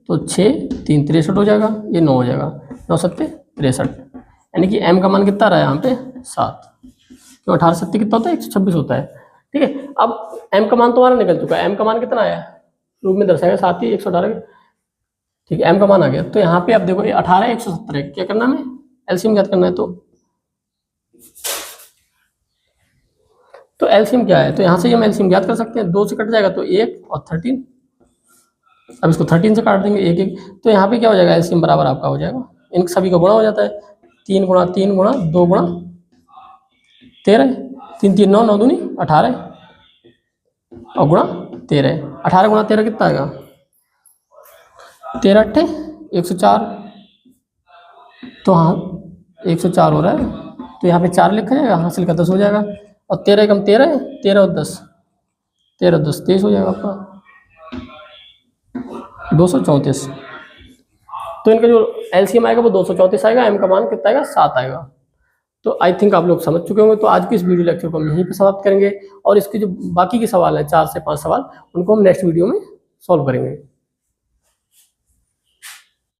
[SPEAKER 1] तो 6 3 63 हो जाएगा, ये 9 हो जाएगा, 9 7 63, यानी कि m का मान कितना रहा है यहाँ पे 7, क्यों 18 7 कितना होता है, 126 होता है, ठीक है। अब m का मान तुम्हारा निकल चुका है, m का मान कितना आया रूप में दर्शाएगा 7 ही 118, ठीक है। m का मान आ गया, तो यहाँ पे आप देखो 18 117 क्या करना है, एलसीएम ज्ञात करना है। तो एलसीएम क्या है, तो यहाँ से हम एलसीएम ज्ञात कर सकते हैं, 2 से कट जाएगा तो 1 और 13, अब इसको 13 से काट देंगे 1 1, तो यहाँ पे क्या हो जाएगा, एलसीएम बराबर आपका हो जाएगा, इन सभी का गुणा हो जाता है, 3 गुणा 3 गुणा 2 गुणा 13, 3 3 9 9 दूनी 18 और गुणा 13, 18 गुणा 13 कितना आएगा, 13 8 104, तो हाँ 104 हो रहा है, तो यहाँ पे 4 लिखा जाएगा, हासिल का 10 हो जाएगा, और 13 कम 13 13 और 10 13 10 23 हो जाएगा आपका 234। तो इनका जो एलसीएम आएगा वो 234 आएगा, एम का मान कितना आएगा 7 आएगा। तो आई थिंक आप लोग समझ चुके होंगे। तो आज की इस वीडियो लेक्चर को हम यहीं पर समाप्त करेंगे, और इसके जो बाकी के सवाल हैं 4 से 5 सवाल, उनको हम नेक्स्ट वीडियो में सॉल्व करेंगे।